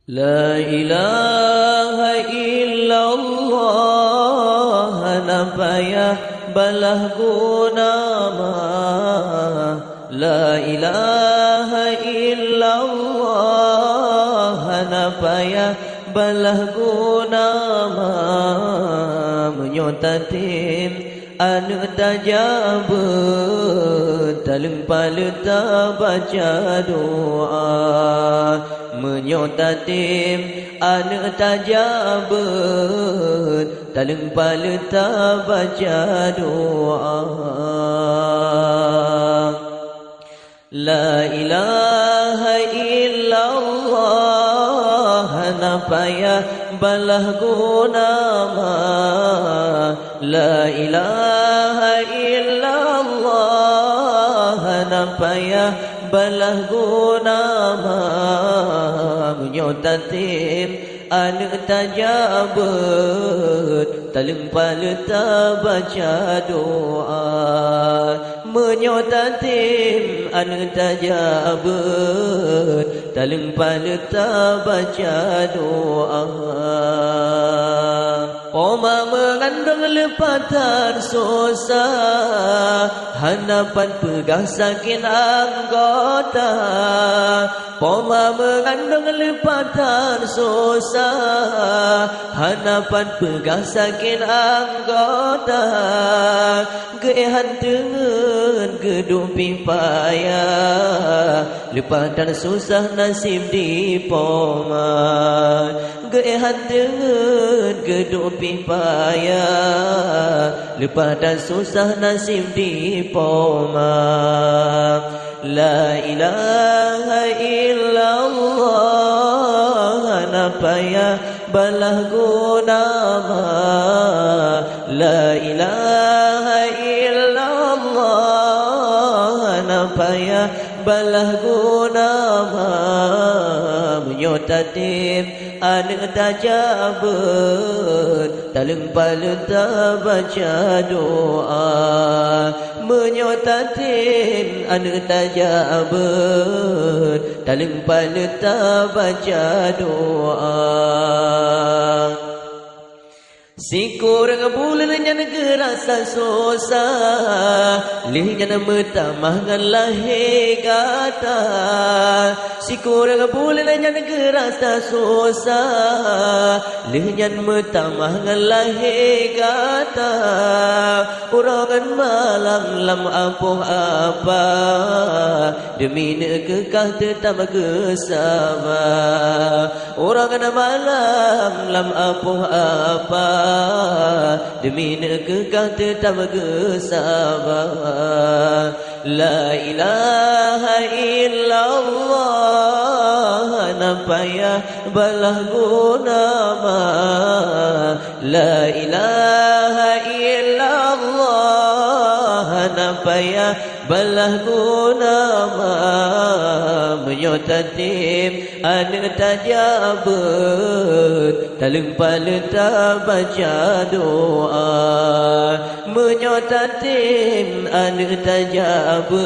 La ilaha illallah, napayah balah guna ma. La ilaha illallah, napayah balah guna ma. Menyotatim anu tajabut, taleng paleta baca doa. Menyotatim anu tajabut, taleng paleta baca doa. La ilaha illallah, napayah balah guna ma. La ilaha illallah, napayah balah guna ma. Menyotatim anu tajabut, taleng paleta baca doa. Menyotatim anu tajabut, taleng paleta baca doa. Oma mengandung lepatan susah, hanapan pegah sakit anggota. Oma mengandung lepatan susah, hanapan pegah sakit anggota. Gehan tengen gedung pipaya, lepatan susah nasib di poma. Gehan tengen gedung pipaya, lepatan susah nasib di poma. La ilaha illallah, napayah balah guna ma. La ilaha illallah, napayah balah guna ma. Menyotatim anu tajabut, taleng paleta baca doa. Menyotatim anu tajabut, taleng paleta baca doa. Sikurang bulan nyan gerasa susah, lih nyan metamah ngan lahi gata. Sikurang bulan nyan gerasa susah, lih nyan metamah ngan lahi gata. Urangan malam lam apuh apa, demi nekekah tetap bersama. Urangan malam lam apuh apa, demi nekekah tetap bersama. La ilaha illallah, napayah balah guna ma. La ilaha illallah, napayah balah guna ma. Menyotatim anu tajabut, taleng paleta baca doa. Menyotatim anu tajabut,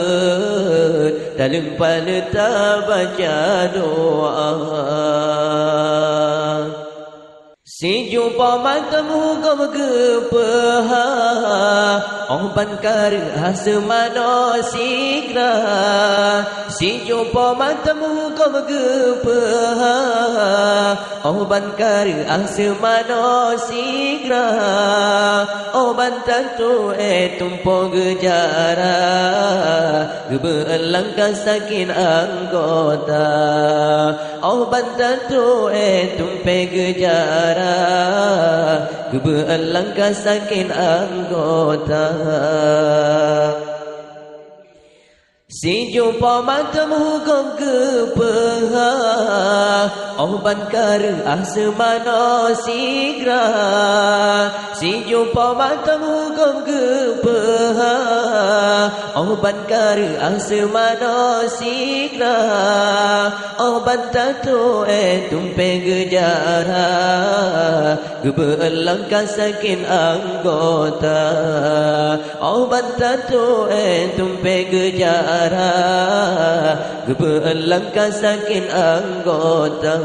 taleng paleta baca doa. Si jumpa matamu kau gepeha, oban karha semano sigra. Si jumpa matamu kau gepeha, oban karha semano sigra. Oban tentu tumpo gejara, gebelang sakit anggota. Oban tentu tumpe gejara, gebelang sakit anggota. Si jumpa matamu kau gepeha, oban karha semano sigra. Si jumpa matamu kau gepeha, oban karha semano sigra. Oban tatu tumpe gejara, gebelang sakit anggota. Oban tatu tumpe gejara, gebelang sakit anggota.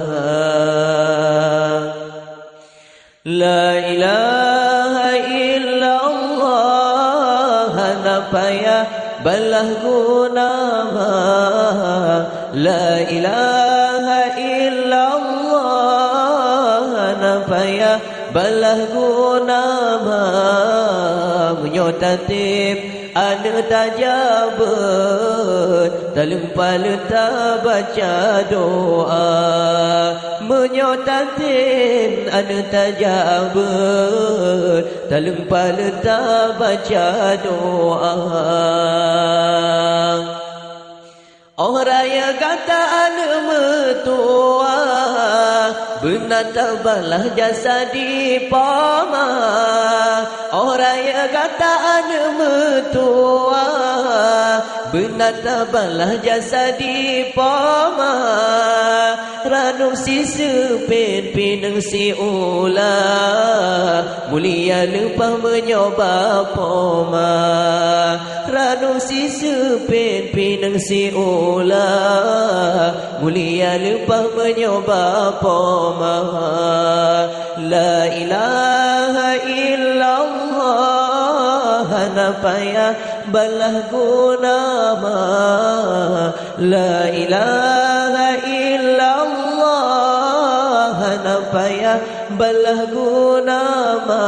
La ilaha illallah na payah balah guna ma. La ilaha illallah na payah balah guna ma. Menyotatip anu tajabut dalam paleta baca doa. Menyotatip anu tajabut dalam paleta baca doa. Orang yang kata anu metua benar tabalah jasa di pama. Orang yang kata anu metua benar tabalah jasa di pama. Ranum si sepin pinang si ula mulia lupa menyoba poma. Ranum si sepin pinang si ula mulia lupa menyoba poma. La ilaha illallah na payah balah guna ma. La ilaha illallah na payah balah guna ma.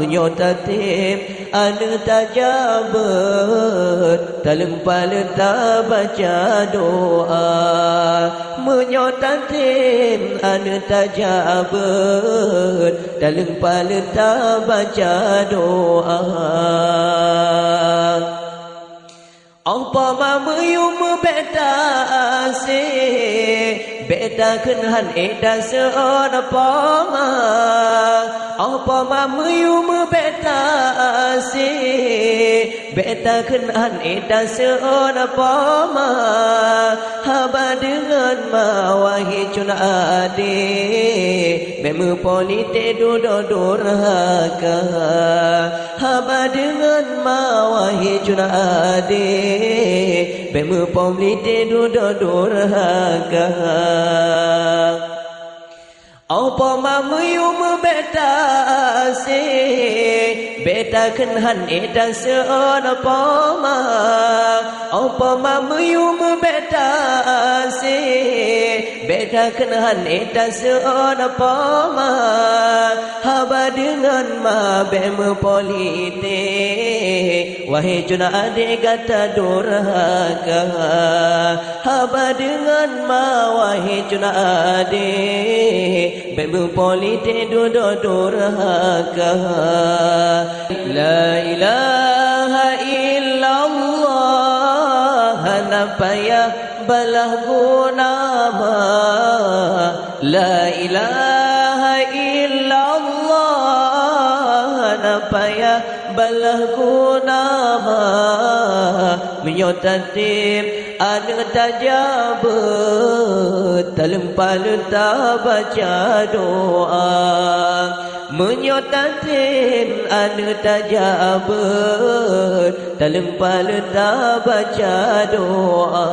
Menyotatip anu tajabut dalam paleta baca doa. Menyotatip anu tajabut dalam paleta baca doa. Apa mamayum beta ase beta kenhan eda seona pama. Apa mamayum beta ase beta kenhan eda seona pama. Haba dengan mawahi cuna ade memu polite duduk durhaka. Haba dengan mawahi cuna ade bemu polite duduk durhaka. Apa mamuyum beta ase beta kenhan eda seona pama. Apa mamuyum beta ase beta kenhan eda seona pama. Haba dengan ma bemu polite wahai cuna ade kata durhaka. Haba dengan ma wahai cuna ade bemu polite duduk durhaka. La ilaha illallah na payah balah guna ma. La ilaha illallah na payah balah guna ma. Menyotatip anu tajabut dalam paleta baca doa. Menyotatip anu tajabut dalam paleta baca doa.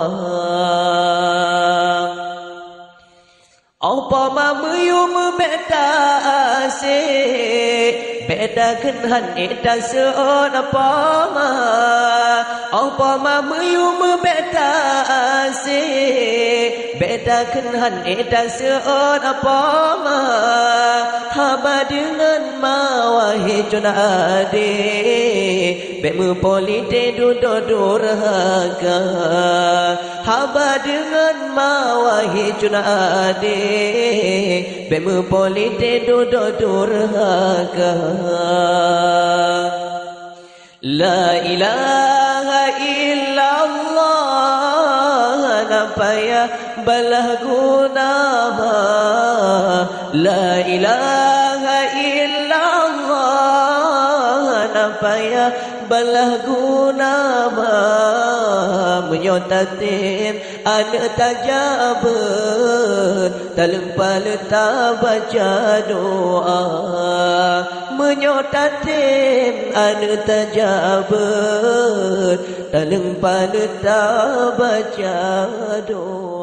Apa mamuyum beta ase beta kenhan eda seona pama. Apa mamuyum beta ase beta kenhan eda seona pama. Haba dengan mawahi cuna ade bemu polite duduk durhaka. Haba dengan mawahi cuna ade bemu polite duduk durhaka. La ilaha illallah na payah balah guna ma. La ilaha illallah na payah balah guna ma. Menyotatip anu tajabut dalam paleta baca doa. Menyotatip anu tajabut dalam paleta baca doa.